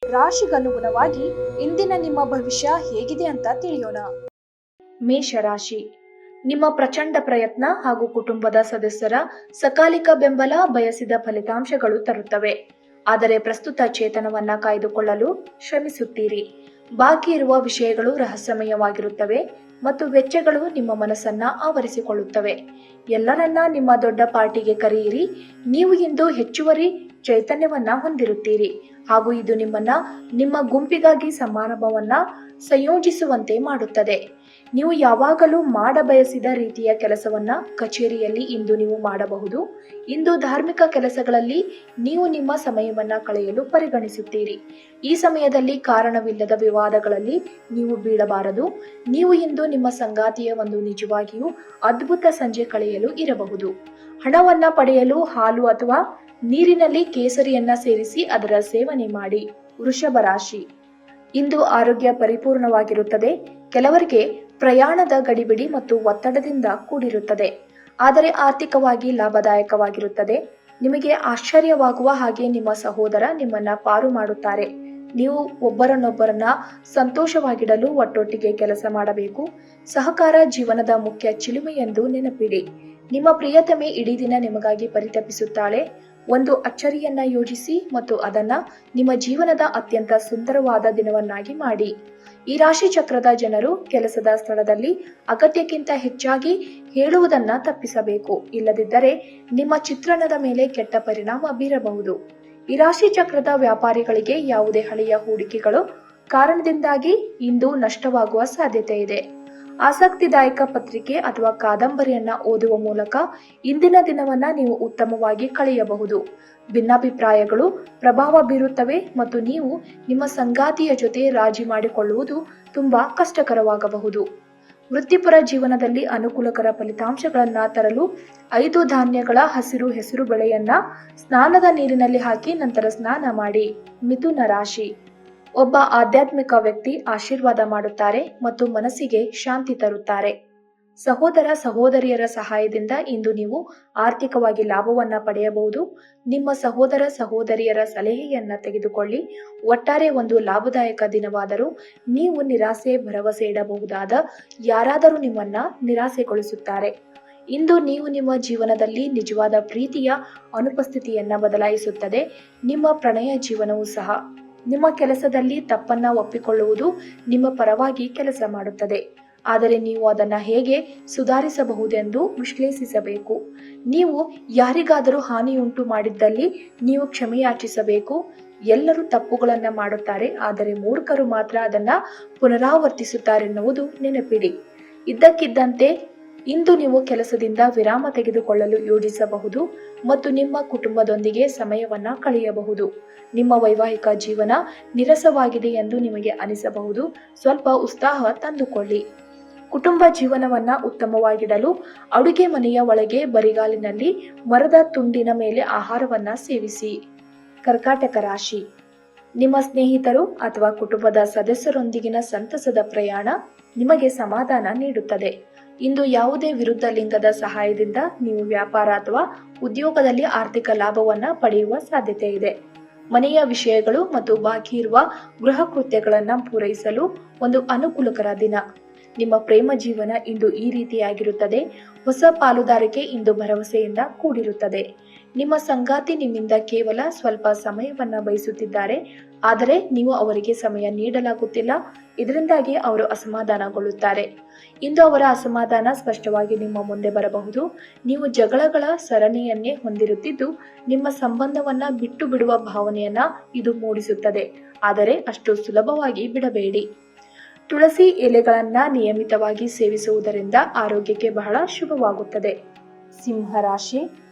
ರಾಶಿಗನುಗುಣವಾಗಿ ಇಂದಿನ ನಿಮ್ಮ ಭವಿಷ್ಯ ಹೇಗಿದೆ ಅಂತ ತಿಳಿಯೋಣ. ಮೇಷರಾಶಿ, ನಿಮ್ಮ ಪ್ರಚಂಡ ಪ್ರಯತ್ನ ಹಾಗೂ ಕುಟುಂಬದ ಸದಸ್ಯರ ಸಕಾಲಿಕ ಬೆಂಬಲ ಬಯಸಿದ ಫಲಿತಾಂಶಗಳು ತರುತ್ತವೆ. ಆದರೆ ಪ್ರಸ್ತುತ ಚೇತನವನ್ನ ಕಾಯ್ದುಕೊಳ್ಳಲು ಶ್ರಮಿಸುತ್ತೀರಿ. ಬಾಕಿ ಇರುವ ವಿಷಯಗಳು ರಹಸ್ಯಮಯವಾಗಿರುತ್ತವೆ ಮತ್ತು ವೆಚ್ಚಗಳು ನಿಮ್ಮ ಮನಸ್ಸನ್ನ ಆವರಿಸಿಕೊಳ್ಳುತ್ತವೆ. ಎಲ್ಲರನ್ನ ನಿಮ್ಮ ದೊಡ್ಡ ಪಾರ್ಟಿಗೆ ಕರೆಯಿರಿ. ನೀವು ಇಂದು ಹೆಚ್ಚುವರಿ ಚೈತನ್ಯವನ್ನ ಹೊಂದಿರುತ್ತೀರಿ ಹಾಗೂ ಇದು ನಿಮ್ಮನ್ನ ನಿಮ್ಮ ಗುಂಪಿಗಾಗಿ ಸಮಾರಂಭವನ್ನ ಸಂಯೋಜಿಸುವಂತೆ ಮಾಡುತ್ತದೆ. ನೀವು ಯಾವಾಗಲೂ ಮಾಡಬಯಸಿದ ರೀತಿಯ ಕೆಲಸವನ್ನ ಕಚೇರಿಯಲ್ಲಿ ಇಂದು ನೀವು ಮಾಡಬಹುದು. ಇಂದು ಧಾರ್ಮಿಕ ಕೆಲಸಗಳಲ್ಲಿ ನೀವು ನಿಮ್ಮ ಸಮಯವನ್ನ ಕಳೆಯಲು ಪರಿಗಣಿಸುತ್ತೀರಿ. ಈ ಸಮಯದಲ್ಲಿ ಕಾರಣವಿಲ್ಲದ ವಿವಾದಗಳಲ್ಲಿ ನೀವು ಬೀಳಬಾರದು. ನೀವು ಇಂದು ನಿಮ್ಮ ಸಂಗಾತಿಯ ಒಂದು ನಿಜವಾಗಿಯೂ ಅದ್ಭುತ ಸಂಜೆ ಕಳೆಯಲು ಇರಬಹುದು. ಹಣವನ್ನ ಪಡೆಯಲು ಹಾಲು ಅಥವಾ ನೀರಿನಲ್ಲಿ ಕೇಸರಿಯನ್ನ ಸೇರಿಸಿ ಅದರ ಸೇವನೆ ಮಾಡಿ. ವೃಷಭ ರಾಶಿ, ಇಂದು ಆರೋಗ್ಯ ಪರಿಪೂರ್ಣವಾಗಿರುತ್ತದೆ. ಕೆಲವರಿಗೆ ಪ್ರಯಾಣದ ಗಡಿಬಿಡಿ ಮತ್ತು ಒತ್ತಡದಿಂದ ಕೂಡಿರುತ್ತದೆ, ಆದರೆ ಆರ್ಥಿಕವಾಗಿ ಲಾಭದಾಯಕವಾಗಿರುತ್ತದೆ. ನಿಮಗೆ ಆಶ್ಚರ್ಯವಾಗುವ ಹಾಗೆ ನಿಮ್ಮ ಸಹೋದರ ನಿಮ್ಮನ್ನ ಪಾರು ಮಾಡುತ್ತಾರೆ. ನೀವು ಒಬ್ಬರನ್ನೊಬ್ಬರನ್ನ ಸಂತೋಷವಾಗಿಡಲು ಒಟ್ಟೊಟ್ಟಿಗೆ ಕೆಲಸ ಮಾಡಬೇಕು. ಸಹಕಾರ ಜೀವನದ ಮುಖ್ಯ ಚಿಲುಮೆ ಎಂದು ನೆನಪಿಡಿ. ನಿಮ್ಮ ಪ್ರಿಯತಮೆ ಇಡೀ ದಿನ ನಿಮಗಾಗಿ ಪರಿತಪಿಸುತ್ತಾಳೆ. ಒಂದು ಅಚ್ಚರಿಯನ್ನ ಯೋಜಿಸಿ ಮತ್ತು ಅದನ್ನ ನಿಮ್ಮ ಜೀವನದ ಅತ್ಯಂತ ಸುಂದರವಾದ ದಿನವನ್ನಾಗಿ ಮಾಡಿ. ಈ ರಾಶಿ ಚಕ್ರದ ಜನರು ಕೆಲಸದ ಸ್ಥಳದಲ್ಲಿ ಅಗತ್ಯಕ್ಕಿಂತ ಹೆಚ್ಚಾಗಿ ಹೇಳುವುದನ್ನ ತಪ್ಪಿಸಬೇಕು. ಇಲ್ಲದಿದ್ದರೆ ನಿಮ್ಮ ಚಿತ್ರಣದ ಮೇಲೆ ಕೆಟ್ಟ ಪರಿಣಾಮ ಬೀರಬಹುದು. ಈ ರಾಶಿ ಚಕ್ರದ ವ್ಯಾಪಾರಿಗಳಿಗೆ ಯಾವುದೇ ಹಳೆಯ ಹೂಡಿಕೆಗಳು ಕಾರಣದಿಂದಾಗಿ ಇಂದು ನಷ್ಟವಾಗುವ ಸಾಧ್ಯತೆ ಇದೆ. ಆಸಕ್ತಿದಾಯಕ ಪತ್ರಿಕೆ ಅಥವಾ ಕಾದಂಬರಿಯನ್ನ ಓದುವ ಮೂಲಕ ಇಂದಿನ ದಿನವನ್ನ ನೀವು ಉತ್ತಮವಾಗಿ ಕಳೆಯಬಹುದು. ಭಿನ್ನಾಭಿಪ್ರಾಯಗಳು ಪ್ರಭಾವ ಬೀರುತ್ತವೆ ಮತ್ತು ನೀವು ನಿಮ್ಮ ಸಂಗಾತಿಯ ಜೊತೆ ರಾಜಿ ಮಾಡಿಕೊಳ್ಳುವುದು ತುಂಬಾ ಕಷ್ಟಕರವಾಗಬಹುದು. ವೃತ್ತಿಪರ ಜೀವನದಲ್ಲಿ ಅನುಕೂಲಕರ ಫಲಿತಾಂಶಗಳನ್ನ ತರಲು 5 ಧಾನ್ಯಗಳ ಹಸಿರು ಹೆಸರು ಬೆಳೆಯನ್ನ ಸ್ನಾನದ ನೀರಿನಲ್ಲಿ ಹಾಕಿ ನಂತರ ಸ್ನಾನ ಮಾಡಿ. ಮಿಥುನ ರಾಶಿ, ಒಬ್ಬ ಆಧ್ಯಾತ್ಮಿಕ ವ್ಯಕ್ತಿ ಆಶೀರ್ವಾದ ಮಾಡುತ್ತಾರೆ ಮತ್ತು ಮನಸ್ಸಿಗೆ ಶಾಂತಿ ತರುತ್ತಾರೆ. ಸಹೋದರ ಸಹೋದರಿಯರ ಸಹಾಯದಿಂದ ಇಂದು ನೀವು ಆರ್ಥಿಕವಾಗಿ ಲಾಭವನ್ನ ಪಡೆಯಬಹುದು. ನಿಮ್ಮ ಸಹೋದರ ಸಹೋದರಿಯರ ಸಲಹೆಯನ್ನ ತೆಗೆದುಕೊಳ್ಳಿ. ಒಟ್ಟಾರೆ ಒಂದು ಲಾಭದಾಯಕ ದಿನವಾದರೂ ನೀವು ನಿರಾಸೆ ಭರವಸೆ ಇಡಬಹುದಾದ ಯಾರಾದರೂ ನಿಮ್ಮನ್ನ ನಿರಾಸೆಗೊಳಿಸುತ್ತಾರೆ. ಇಂದು ನೀವು ನಿಮ್ಮ ಜೀವನದಲ್ಲಿ ನಿಜವಾದ ಪ್ರೀತಿಯ ಅನುಪಸ್ಥಿತಿಯನ್ನ ಬದಲಾಯಿಸುತ್ತದೆ. ನಿಮ್ಮ ಪ್ರಣಯ ಜೀವನವೂ ಸಹ. ನಿಮ್ಮ ಕೆಲಸದಲ್ಲಿ ತಪ್ಪನ್ನ ಒಪ್ಪಿಕೊಳ್ಳುವುದು ನಿಮ್ಮ ಪರವಾಗಿ ಕೆಲಸ ಮಾಡುತ್ತದೆ, ಆದರೆ ನೀವು ಅದನ್ನ ಹೇಗೆ ಸುಧಾರಿಸಬಹುದೆಂದು ವಿಶ್ಲೇಷಿಸಬೇಕು. ನೀವು ಯಾರಿಗಾದರೂ ಹಾನಿಯುಂಟು ಮಾಡಿದ್ದಲ್ಲಿ ನೀವು ಕ್ಷಮೆಯಾಚಿಸಬೇಕು. ಎಲ್ಲರೂ ತಪ್ಪುಗಳನ್ನ ಮಾಡುತ್ತಾರೆ, ಆದರೆ ಮೂರ್ಖರು ಮಾತ್ರ ಅದನ್ನ ಪುನರಾವರ್ತಿಸುತ್ತಾರೆನ್ನುವುದು ನೆನಪಿಡಿ. ಇದ್ದಕ್ಕಿದ್ದಂತೆ ಇಂದು ನೀವು ಕೆಲಸದಿಂದ ವಿರಾಮ ತೆಗೆದುಕೊಳ್ಳಲು ಯೋಜಿಸಬಹುದು ಮತ್ತು ನಿಮ್ಮ ಕುಟುಂಬದೊಂದಿಗೆ ಸಮಯವನ್ನ ಕಳೆಯಬಹುದು. ನಿಮ್ಮ ವೈವಾಹಿಕ ಜೀವನ ನಿರಸವಾಗಿದೆ ಎಂದು ನಿಮಗೆ ಅನಿಸಬಹುದು. ಸ್ವಲ್ಪ ಉತ್ಸಾಹ ತಂದುಕೊಳ್ಳಿ. ಕುಟುಂಬ ಜೀವನವನ್ನ ಉತ್ತಮವಾಗಿಡಲು ಅಡುಗೆ ಮನೆಯ ಒಳಗೆ ಬರಿಗಾಲಿನಲ್ಲಿ ಮರದ ತುಂಡಿನ ಮೇಲೆ ಆಹಾರವನ್ನ ಸೇವಿಸಿ. ಕರ್ಕಾಟಕ ರಾಶಿ, ನಿಮ್ಮ ಸ್ನೇಹಿತರು ಅಥವಾ ಕುಟುಂಬದ ಸದಸ್ಯರೊಂದಿಗಿನ ಸಂತಸದ ಪ್ರಯಾಣ ನಿಮಗೆ ಸಮಾಧಾನ ನೀಡುತ್ತದೆ. ಇಂದು ಯಾವುದೇ ವಿರುದ್ಧ ಲಿಂಗದ ಸಹಾಯದಿಂದ ನೀವು ವ್ಯಾಪಾರ ಅಥವಾ ಉದ್ಯೋಗದಲ್ಲಿ ಆರ್ಥಿಕ ಲಾಭವನ್ನ ಪಡೆಯುವ ಸಾಧ್ಯತೆ ಇದೆ. ಮನೆಯ ವಿಷಯಗಳು ಮತ್ತು ಬಾಕಿ ಇರುವ ಗೃಹ ಕೃತ್ಯಗಳನ್ನ ಪೂರೈಸಲು ಒಂದು ಅನುಕೂಲಕರ ದಿನ. ನಿಮ್ಮ ಪ್ರೇಮ ಜೀವನ ಇಂದು ಈ ರೀತಿಯಾಗಿರುತ್ತದೆ. ಹೊಸ ಪಾಲುದಾರಿಕೆ ಇಂದು ಭರವಸೆಯಿಂದ ಕೂಡಿರುತ್ತದೆ. ನಿಮ್ಮ ಸಂಗಾತಿ ನಿಮ್ಮಿಂದ ಕೇವಲ ಸ್ವಲ್ಪ ಸಮಯವನ್ನ ಬಯಸುತ್ತಿದ್ದಾರೆ, ಆದರೆ ನೀವು ಅವರಿಗೆ ಸಮಯ ನೀಡಲಾಗುತ್ತಿಲ್ಲ. ಇದರಿಂದಾಗಿ ಅವರು ಅಸಮಾಧಾನಗೊಳ್ಳುತ್ತಾರೆ. ಇಂದು ಅವರ ಅಸಮಾಧಾನ ಸ್ಪಷ್ಟವಾಗಿ ನಿಮ್ಮ ಮುಂದೆ ಬರಬಹುದು. ನೀವು ಜಗಳಗಳ ಸರಣಿಯನ್ನೇ ಹೊಂದಿರುತ್ತಿದ್ದು ನಿಮ್ಮ ಸಂಬಂಧವನ್ನ ಬಿಟ್ಟು ಬಿಡುವ ಭಾವನೆಯನ್ನ ಇದು ಮೂಡಿಸುತ್ತದೆ, ಆದರೆ ಅಷ್ಟು ಸುಲಭವಾಗಿ ಬಿಡಬೇಡಿ. ತುಳಸಿ ಎಲೆಗಳನ್ನ ನಿಯಮಿತವಾಗಿ ಸೇವಿಸುವುದರಿಂದ ಆರೋಗ್ಯಕ್ಕೆ ಬಹಳ ಶುಭವಾಗುತ್ತದೆ. ಸಿಂಹರಾಶಿ,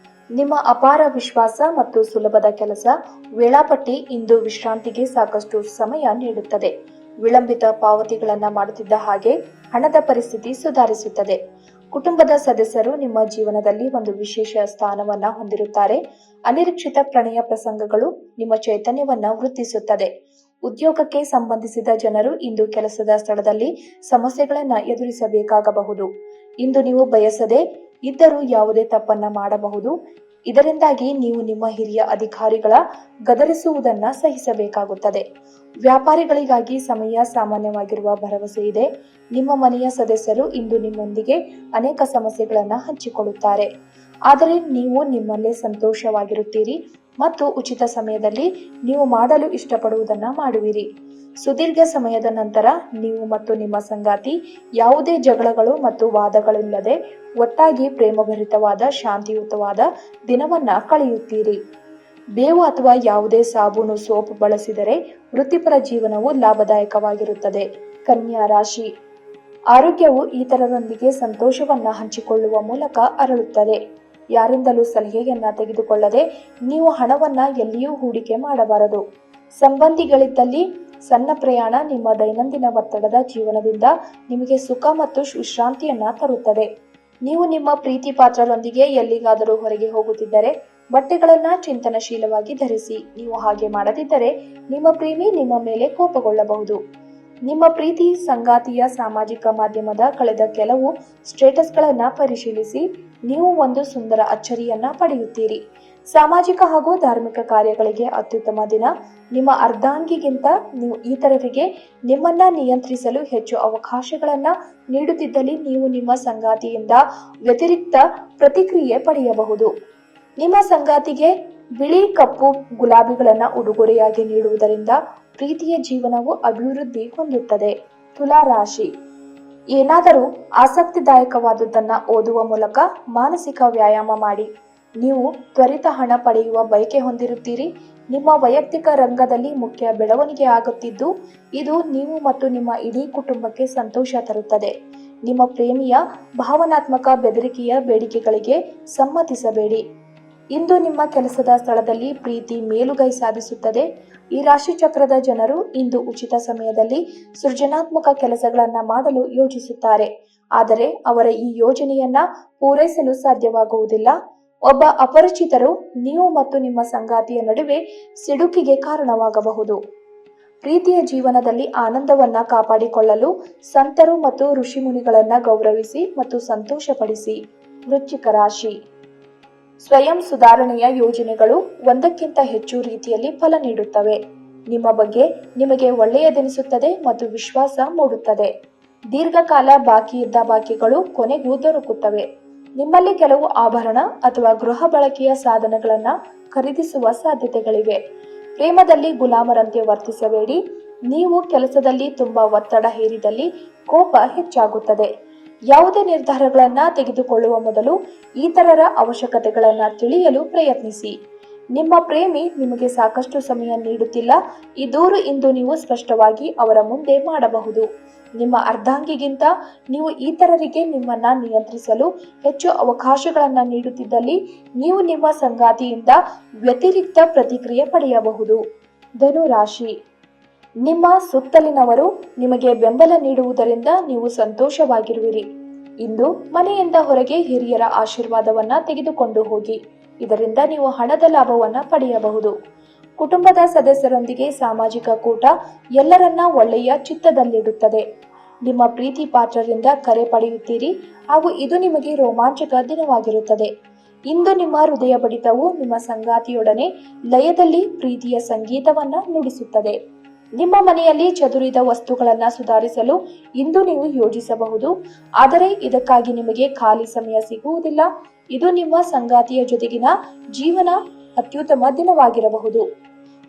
ನಿಮ್ಮ ಅಪಾರ ವಿಶ್ವಾಸ ಮತ್ತು ಸುಲಭದ ಕೆಲಸ ವೇಳಾಪಟ್ಟಿ ಇಂದು ವಿಶ್ರಾಂತಿಗೆ ಸಾಕಷ್ಟು ಸಮಯ ನೀಡುತ್ತದೆ. ವಿಳಂಬಿತ ಪಾವತಿಗಳನ್ನ ಮಾಡುತ್ತಿದ್ದ ಹಾಗೆ ಹಣದ ಪರಿಸ್ಥಿತಿ ಸುಧಾರಿಸುತ್ತದೆ. ಕುಟುಂಬದ ಸದಸ್ಯರು ನಿಮ್ಮ ಜೀವನದಲ್ಲಿ ಒಂದು ವಿಶೇಷ ಸ್ಥಾನವನ್ನ ಹೊಂದಿರುತ್ತಾರೆ. ಅನಿರೀಕ್ಷಿತ ಪ್ರಣಯ ಪ್ರಸಂಗಗಳು ನಿಮ್ಮ ಚೈತನ್ಯವನ್ನ ವೃದ್ಧಿಸುತ್ತದೆ. ಉದ್ಯೋಗಕ್ಕೆ ಸಂಬಂಧಿಸಿದ ಜನರು ಇಂದು ಕೆಲಸದ ಸ್ಥಳದಲ್ಲಿ ಸಮಸ್ಯೆಗಳನ್ನ ಎದುರಿಸಬೇಕಾಗಬಹುದು. ಇಂದು ನೀವು ಬಯಸದೆ ಇದ್ದರೂ ಯಾವುದೇ ತಪ್ಪನ್ನ ಮಾಡಬಹುದು. ಇದರಿಂದಾಗಿ ನೀವು ನಿಮ್ಮ ಹಿರಿಯ ಅಧಿಕಾರಿಗಳ ಗದರಿಸುವುದನ್ನು ಸಹಿಸಬೇಕಾಗುತ್ತದೆ. ವ್ಯಾಪಾರಿಗಳಿಗಾಗಿ ಸಮಯ ಸಾಮಾನ್ಯವಾಗಿರುವ ಭರವಸೆ ಇದೆ. ನಿಮ್ಮ ಮನೆಯ ಸದಸ್ಯರು ಇಂದು ನಿಮ್ಮೊಂದಿಗೆ ಅನೇಕ ಸಮಸ್ಯೆಗಳನ್ನು ಹಂಚಿಕೊಳ್ಳುತ್ತಾರೆ, ಆದರೆ ನೀವು ನಿಮ್ಮಲ್ಲೇ ಸಂತೋಷವಾಗಿರುತ್ತೀರಿ ಮತ್ತು ಉಚಿತ ಸಮಯದಲ್ಲಿ ನೀವು ಮಾಡಲು ಇಷ್ಟಪಡುವುದನ್ನು ಮಾಡುವಿರಿ. ಸುದೀರ್ಘ ಸಮಯದ ನಂತರ ನೀವು ಮತ್ತು ನಿಮ್ಮ ಸಂಗಾತಿ ಯಾವುದೇ ಜಗಳಗಳು ಮತ್ತು ವಾದಗಳಿಲ್ಲದೆ ಒಟ್ಟಾಗಿ ಪ್ರೇಮಭರಿತವಾದ ಶಾಂತಿಯುತವಾದ ದಿನವನ್ನ ಕಳೆಯುತ್ತೀರಿ. ಬೇವು ಅಥವಾ ಯಾವುದೇ ಸಾಬೂನು ಸೋಪ್ ಬಳಸಿದರೆ ವೃತ್ತಿಪರ ಜೀವನವು ಲಾಭದಾಯಕವಾಗಿರುತ್ತದೆ. ಕನ್ಯಾ ರಾಶಿ, ಆರೋಗ್ಯವು ಇತರರೊಂದಿಗೆ ಸಂತೋಷವನ್ನ ಹಂಚಿಕೊಳ್ಳುವ ಮೂಲಕ ಅರಳುತ್ತದೆ. ಯಾರಿಂದಲೂ ಸಲಹೆಯನ್ನ ತೆಗೆದುಕೊಳ್ಳದೆ ನೀವು ಹಣವನ್ನ ಎಲ್ಲಿಯೂ ಹೂಡಿಕೆ ಮಾಡಬಾರದು. ಸಂಬಂಧಿಗಳಿದ್ದಲ್ಲಿ ಸಣ್ಣ ಪ್ರಯಾಣ ನಿಮ್ಮ ದೈನಂದಿನ ಒತ್ತಡದ ಜೀವನದಿಂದ ನಿಮಗೆ ಸುಖ ಮತ್ತು ವಿಶ್ರಾಂತಿಯನ್ನ ತರುತ್ತದೆ. ನೀವು ನಿಮ್ಮ ಪ್ರೀತಿ ಪಾತ್ರರೊಂದಿಗೆ ಎಲ್ಲಿಗಾದರೂ ಹೊರಗೆ ಹೋಗುತ್ತಿದ್ದರೆ ಬಟ್ಟೆಗಳನ್ನ ಚಿಂತನಶೀಲವಾಗಿ ಧರಿಸಿ. ನೀವು ಹಾಗೆ ಮಾಡದಿದ್ದರೆ ನಿಮ್ಮ ಪ್ರೇಮಿ ನಿಮ್ಮ ಮೇಲೆ ಕೋಪಗೊಳ್ಳಬಹುದು. ನಿಮ್ಮ ಪ್ರೀತಿ ಸಂಗಾತಿಯ ಸಾಮಾಜಿಕ ಮಾಧ್ಯಮದ ಕಳೆದ ಕೆಲವು ಸ್ಟೇಟಸ್ಗಳನ್ನ ಪರಿಶೀಲಿಸಿ ನೀವು ಒಂದು ಸುಂದರ ಅಚ್ಚರಿಯನ್ನ ಪಡೆಯುತ್ತೀರಿ. ಸಾಮಾಜಿಕ ಹಾಗೂ ಧಾರ್ಮಿಕ ಕಾರ್ಯಗಳಿಗೆ ಅತ್ಯುತ್ತಮ ದಿನ. ನಿಮ್ಮ ಅರ್ಧಾಂಗಿಗಿಂತ ನೀವು ಇತರರಿಗೆ ನಿಮ್ಮನ್ನ ನಿಯಂತ್ರಿಸಲು ಹೆಚ್ಚು ಅವಕಾಶಗಳನ್ನ ನೀಡುತ್ತಿದ್ದಲ್ಲಿ ನೀವು ನಿಮ್ಮ ಸಂಗಾತಿಯಿಂದ ವ್ಯತಿರಿಕ್ತ ಪ್ರತಿಕ್ರಿಯೆ ಪಡೆಯಬಹುದು. ನಿಮ್ಮ ಸಂಗಾತಿಗೆ ಬಿಳಿ, ಕಪ್ಪು, ಗುಲಾಬಿಗಳನ್ನ ಉಡುಗೊರೆಯಾಗಿ ನೀಡುವುದರಿಂದ ಪ್ರೀತಿಯ ಜೀವನವು ಅಭಿವೃದ್ಧಿ ಹೊಂದುತ್ತದೆ. ತುಲಾ ರಾಶಿ, ಏನಾದರೂ ಆಸಕ್ತಿದಾಯಕವಾದುದನ್ನ ಓದುವ ಮೂಲಕ ಮಾನಸಿಕ ವ್ಯಾಯಾಮ ಮಾಡಿ. ನೀವು ತ್ವರಿತ ಹಣ ಪಡೆಯುವ ಬಯಕೆ ಹೊಂದಿರುತ್ತೀರಿ. ನಿಮ್ಮ ವೈಯಕ್ತಿಕ ರಂಗದಲ್ಲಿ ಮುಖ್ಯ ಬೆಳವಣಿಗೆ ಆಗುತ್ತಿದ್ದು ಇದು ನೀವು ಮತ್ತು ನಿಮ್ಮ ಇಡೀ ಕುಟುಂಬಕ್ಕೆ ಸಂತೋಷ ತರುತ್ತದೆ. ನಿಮ್ಮ ಪ್ರೇಮಿಯ ಭಾವನಾತ್ಮಕ ಬೆದರಿಕೆಯ ಬೇಡಿಕೆಗಳಿಗೆ ಸಮ್ಮತಿಸಬೇಡಿ. ಇಂದು ನಿಮ್ಮ ಕೆಲಸದ ಸ್ಥಳದಲ್ಲಿ ಪ್ರೀತಿ ಮೇಲುಗೈ ಸಾಧಿಸುತ್ತದೆ. ಈ ರಾಶಿ ಚಕ್ರದ ಜನರು ಇಂದು ಉಚಿತ ಸಮಯದಲ್ಲಿ ಸೃಜನಾತ್ಮಕ ಕೆಲಸಗಳನ್ನ ಮಾಡಲು ಯೋಚಿಸುತ್ತಾರೆ, ಆದರೆ ಅವರ ಈ ಯೋಜನೆಯನ್ನ ಪೂರೈಸಲು ಸಾಧ್ಯವಾಗುವುದಿಲ್ಲ. ಒಬ್ಬ ಅಪರಿಚಿತರು ನೀವು ಮತ್ತು ನಿಮ್ಮ ಸಂಗಾತಿಯ ನಡುವೆ ಸಿಡುಕಿಗೆ ಕಾರಣವಾಗಬಹುದು. ಪ್ರೀತಿಯ ಜೀವನದಲ್ಲಿ ಆನಂದವನ್ನ ಕಾಪಾಡಿಕೊಳ್ಳಲು ಸಂತರು ಮತ್ತು ಋಷಿಮುನಿಗಳನ್ನ ಗೌರವಿಸಿ ಮತ್ತು ಸಂತೋಷಪಡಿಸಿ. ವೃಶ್ಚಿಕ ರಾಶಿ, ಸ್ವಯಂ ಸುಧಾರಣೆಯ ಯೋಜನೆಗಳು ಒಂದಕ್ಕಿಂತ ಹೆಚ್ಚು ರೀತಿಯಲ್ಲಿ ಫಲ ನೀಡುತ್ತವೆ. ನಿಮ್ಮ ಬಗ್ಗೆ ನಿಮಗೆ ಒಳ್ಳೆಯದೆನಿಸುತ್ತದೆ ಮತ್ತು ವಿಶ್ವಾಸ ಮೂಡುತ್ತದೆ. ದೀರ್ಘಕಾಲ ಬಾಕಿ ಇದ್ದ ಬಾಕಿಗಳು ಕೊನೆಗೂ ದೊರಕುತ್ತವೆ. ನಿಮ್ಮಲ್ಲಿ ಕೆಲವು ಆಭರಣ ಅಥವಾ ಗೃಹ ಬಳಕೆಯ ಸಾಧನಗಳನ್ನ ಖರೀದಿಸುವ ಸಾಧ್ಯತೆಗಳಿವೆ. ಪ್ರೇಮದಲ್ಲಿ ಗುಲಾಮರಂತೆ ವರ್ತಿಸಬೇಡಿ. ನೀವು ಕೆಲಸದಲ್ಲಿ ತುಂಬಾ ಒತ್ತಡ ಹೇರಿದಲ್ಲಿ ಕೋಪ ಹೆಚ್ಚಾಗುತ್ತದೆ. ಯಾವುದೇ ನಿರ್ಧಾರಗಳನ್ನ ತೆಗೆದುಕೊಳ್ಳುವ ಮೊದಲು ಇತರರ ಅವಶ್ಯಕತೆಗಳನ್ನ ತಿಳಿಯಲು ಪ್ರಯತ್ನಿಸಿ. ನಿಮ್ಮ ಪ್ರೇಮಿ ನಿಮಗೆ ಸಾಕಷ್ಟು ಸಮಯ ನೀಡುತ್ತಿಲ್ಲ. ಈ ದೂರು ಇಂದು ನೀವು ಸ್ಪಷ್ಟವಾಗಿ ಅವರ ಮುಂದೆ ಮಾಡಬಹುದು. ನಿಮ್ಮ ಅರ್ಧಾಂಗಿಗಿಂತ ನೀವು ಇತರರಿಗೆ ನಿಮ್ಮನ್ನ ನಿಯಂತ್ರಿಸಲು ಹೆಚ್ಚು ಅವಕಾಶಗಳನ್ನ ನೀಡುತ್ತಿದ್ದಲ್ಲಿ ನೀವು ನಿಮ್ಮ ಸಂಗಾತಿಯಿಂದ ವ್ಯತಿರಿಕ್ತ ಪ್ರತಿಕ್ರಿಯೆ ಪಡೆಯಬಹುದು. ಧನು ರಾಶಿ, ನಿಮ್ಮ ಸುತ್ತಲಿನವರು ನಿಮಗೆ ಬೆಂಬಲ ನೀಡುವುದರಿಂದ ನೀವು ಸಂತೋಷವಾಗಿರುವಿರಿ. ಇಂದು ಮನೆಯಿಂದ ಹೊರಗೆ ಹಿರಿಯರ ಆಶೀರ್ವಾದವನ್ನ ತೆಗೆದುಕೊಂಡು ಹೋಗಿ. ಇದರಿಂದ ನೀವು ಹಣದ ಲಾಭವನ್ನ ಪಡೆಯಬಹುದು. ಕುಟುಂಬದ ಸದಸ್ಯರೊಂದಿಗೆ ಸಾಮಾಜಿಕ ಕೂಟ ಎಲ್ಲರನ್ನ ಒಳ್ಳೆಯ ಚಿತ್ತದಲ್ಲಿಡುತ್ತದೆ. ನಿಮ್ಮ ಪ್ರೀತಿ ಪಾತ್ರರಿಂದ ಕರೆ ಪಡೆಯುತ್ತೀರಿ ಹಾಗೂ ಇದು ನಿಮಗೆ ರೋಮಾಂಚಕ ದಿನವಾಗಿರುತ್ತದೆ. ಇಂದು ನಿಮ್ಮ ಹೃದಯ ಬಡಿತವು ನಿಮ್ಮ ಸಂಗಾತಿಯೊಡನೆ ಲಯದಲ್ಲಿ ಪ್ರೀತಿಯ ಸಂಗೀತವನ್ನ ನುಡಿಸುತ್ತದೆ. ನಿಮ್ಮ ಮನೆಯಲ್ಲಿ ಚದುರಿದ ವಸ್ತುಗಳನ್ನ ಸುಧಾರಿಸಲು ಇಂದು ನೀವು ಯೋಜಿಸಬಹುದು, ಆದರೆ ಇದಕ್ಕಾಗಿ ನಿಮಗೆ ಖಾಲಿ ಸಮಯ ಸಿಗುವುದಿಲ್ಲ. ಇದು ನಿಮ್ಮ ಸಂಗಾತಿಯ ಜೊತೆಗಿನ ಜೀವನ ಅತ್ಯುತ್ತಮ ದಿನವಾಗಿರಬಹುದು.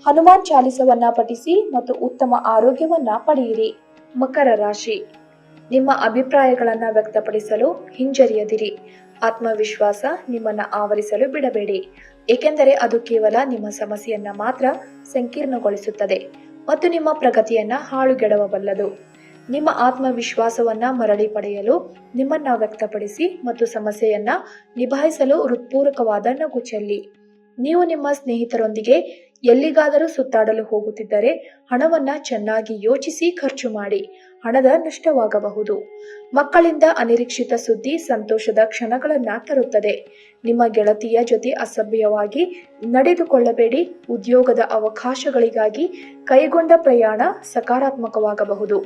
ಹನುಮಾನ್ ಚಾಲಿಸವನ್ನ ಪಠಿಸಿ ಮತ್ತು ಉತ್ತಮ ಆರೋಗ್ಯವನ್ನ ಪಡೆಯಿರಿ. ಮಕರ ರಾಶಿ, ನಿಮ್ಮ ಅಭಿಪ್ರಾಯಗಳನ್ನ ವ್ಯಕ್ತಪಡಿಸಲು ಹಿಂಜರಿಯದಿರಿ. ಆತ್ಮವಿಶ್ವಾಸ ನಿಮ್ಮನ್ನ ಆವರಿಸಲು ಬಿಡಬೇಡಿ, ಏಕೆಂದರೆ ಅದು ಕೇವಲ ನಿಮ್ಮ ಸಮಸ್ಯೆಯನ್ನ ಮಾತ್ರ ಸಂಕೀರ್ಣಗೊಳಿಸುತ್ತದೆ ಮತ್ತು ನಿಮ್ಮ ಪ್ರಗತಿಯನ್ನ ಹಾಳುಗೆಡವಬಲ್ಲದು. ನಿಮ್ಮ ಆತ್ಮವಿಶ್ವಾಸವನ್ನ ಮರಳಿ ಪಡೆಯಲು ನಿಮ್ಮನ್ನ ವ್ಯಕ್ತಪಡಿಸಿ ಮತ್ತು ಸಮಸ್ಯೆಯನ್ನ ನಿಭಾಯಿಸಲು ಹೃತ್ಪೂರ್ವಕವಾದ ನಗು ಚೆಲ್ಲಿ. ನೀವು ನಿಮ್ಮ ಸ್ನೇಹಿತರೊಂದಿಗೆ ಎಲ್ಲಿಗಾದರೂ ಸುತ್ತಾಡಲು ಹೋಗುತ್ತಿದ್ದರೆ ಹಣವನ್ನ ಚೆನ್ನಾಗಿ ಯೋಚಿಸಿ ಖರ್ಚು ಮಾಡಿ. ಹಣದ ನಷ್ಟವಾಗಬಹುದು. ಮಕ್ಕಳಿಂದ ಅನಿರೀಕ್ಷಿತ ಸುದ್ದಿ ಸಂತೋಷದ ಕ್ಷಣಗಳನ್ನ ತರುತ್ತದೆ. ನಿಮ್ಮ ಗೆಳತಿಯ ಜೊತೆ ಅಸಭ್ಯವಾಗಿ ನಡೆದುಕೊಳ್ಳಬೇಡಿ. ಉದ್ಯೋಗದ ಅವಕಾಶಗಳಿಗಾಗಿ ಕೈಗೊಂಡ ಪ್ರಯಾಣ ಸಕಾರಾತ್ಮಕವಾಗಬಹುದು.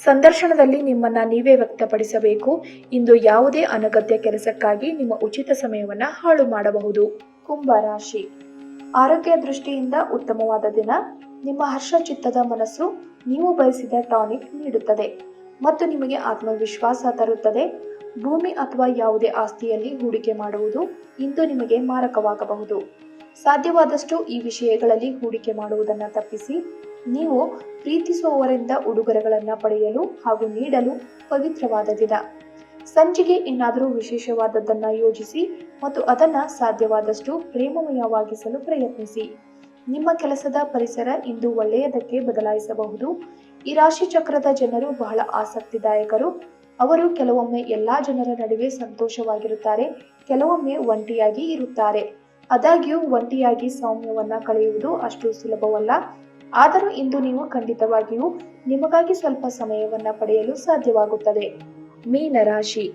ಸಂದರ್ಶನದಲ್ಲಿ ನಿಮ್ಮನ್ನ ನೀವೇ ವ್ಯಕ್ತಪಡಿಸಬೇಕು. ಇಂದು ಯಾವುದೇ ಅನಗತ್ಯ ಕೆಲಸಕ್ಕಾಗಿ ನಿಮ್ಮ ಉಚಿತ ಸಮಯವನ್ನ ಹಾಳು ಮಾಡಬಹುದು. ಕುಂಭ ರಾಶಿ. ಆರೋಗ್ಯ ದೃಷ್ಟಿಯಿಂದ ಉತ್ತಮವಾದ ದಿನ. ನಿಮ್ಮ ಹರ್ಷಚಿತ್ತದ ಮನಸ್ಸು ನೀವು ಬಯಸಿದ ಟಾನಿಕ್ ನೀಡುತ್ತದೆ ಮತ್ತು ನಿಮಗೆ ಆತ್ಮವಿಶ್ವಾಸ ತರುತ್ತದೆ. ಭೂಮಿ ಅಥವಾ ಯಾವುದೇ ಆಸ್ತಿಯಲ್ಲಿ ಹೂಡಿಕೆ ಮಾಡುವುದು ಇಂದು ನಿಮಗೆ ಮಾರಕವಾಗಬಹುದು. ಸಾಧ್ಯವಾದಷ್ಟು ಈ ವಿಷಯಗಳಲ್ಲಿ ಹೂಡಿಕೆ ಮಾಡುವುದನ್ನು ತಪ್ಪಿಸಿ. ನೀವು ಪ್ರೀತಿಸುವವರಿಂದ ಉಡುಗೊರೆಗಳನ್ನು ಪಡೆಯಲು ಹಾಗೂ ನೀಡಲು ಪವಿತ್ರವಾದ ದಿನ. ಸಂಜೆಗೆ ಏನಾದರೂ ವಿಶೇಷವಾದದ್ದನ್ನು ಯೋಜಿಸಿ ಮತ್ತು ಅದನ್ನು ಸಾಧ್ಯವಾದಷ್ಟು ಪ್ರೇಮಮಯವಾಗಿಸಲು ಪ್ರಯತ್ನಿಸಿ. ನಿಮ್ಮ ಕೆಲಸದ ಪರಿಸರ ಇಂದು ಒಳ್ಳೆಯದಕ್ಕೆ ಬದಲಾಯಿಸಬಹುದು. ಈ ರಾಶಿ ಚಕ್ರದ ಜನರು ಬಹಳ ಆಸಕ್ತಿದಾಯಕರು. ಅವರು ಕೆಲವೊಮ್ಮೆ ಎಲ್ಲಾ ಜನರ ನಡುವೆ ಸಂತೋಷವಾಗಿರುತ್ತಾರೆ, ಕೆಲವೊಮ್ಮೆ ಒಂಟಿಯಾಗಿ ಇರುತ್ತಾರೆ. ಆದಾಗ್ಯೂ ಒಂಟಿಯಾಗಿ ಸೌಮ್ಯವನ್ನ ಕಳೆಯುವುದು ಅಷ್ಟು ಸುಲಭವಲ್ಲ. ಆದರೂ ಇಂದು ನೀವು ಖಂಡಿತವಾಗಿಯೂ ನಿಮಗಾಗಿ ಸ್ವಲ್ಪ ಸಮಯವನ್ನ ಪಡೆಯಲು ಸಾಧ್ಯವಾಗುತ್ತದೆ. ಮೀನ ರಾಶಿ.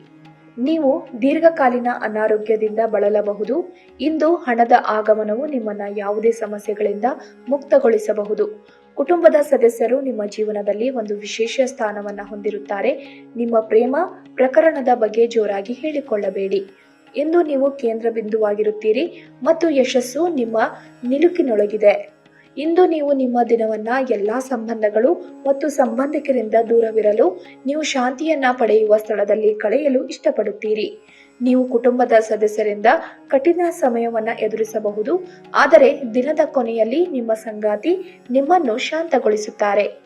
ನೀವು ದೀರ್ಘಕಾಲೀನ ಅನಾರೋಗ್ಯದಿಂದ ಬಳಲಬಹುದು. ಇಂದು ಹಣದ ಆಗಮನವು ನಿಮ್ಮನ್ನ ಯಾವುದೇ ಸಮಸ್ಯೆಗಳಿಂದ ಮುಕ್ತಗೊಳಿಸಬಹುದು. ಕುಟುಂಬದ ಸದಸ್ಯರು ನಿಮ್ಮ ಜೀವನದಲ್ಲಿ ಒಂದು ವಿಶೇಷ ಸ್ಥಾನವನ್ನ ಹೊಂದಿರುತ್ತಾರೆ. ನಿಮ್ಮ ಪ್ರೇಮ ಪ್ರಕರಣದ ಬಗ್ಗೆ ಜೋರಾಗಿ ಹೇಳಿಕೊಳ್ಳಬೇಡಿ. ಇಂದು ನೀವು ಕೇಂದ್ರ ಬಿಂದುವಾಗಿರುತ್ತೀರಿ ಮತ್ತು ಯಶಸ್ಸು ನಿಮ್ಮ ನಿಲುಕಿನೊಳಗಿದೆ. ಇಂದು ನೀವು ನಿಮ್ಮ ದಿನವನ್ನ ಎಲ್ಲಾ ಸಂಬಂಧಗಳು ಮತ್ತು ಸಂಬಂಧಿಕರಿಂದ ದೂರವಿರಲು ನೀವು ಶಾಂತಿಯನ್ನ ಪಡೆಯುವ ಸ್ಥಳದಲ್ಲಿ ಕಳೆಯಲು ಇಷ್ಟಪಡುತ್ತೀರಿ. ನೀವು ಕುಟುಂಬದ ಸದಸ್ಯರಿಂದ ಕಠಿಣ ಸಮಯವನ್ನ ಎದುರಿಸಬಹುದು, ಆದರೆ ದಿನದ ಕೊನೆಯಲ್ಲಿ ನಿಮ್ಮ ಸಂಗಾತಿ ನಿಮ್ಮನ್ನು ಶಾಂತಗೊಳಿಸುತ್ತಾರೆ.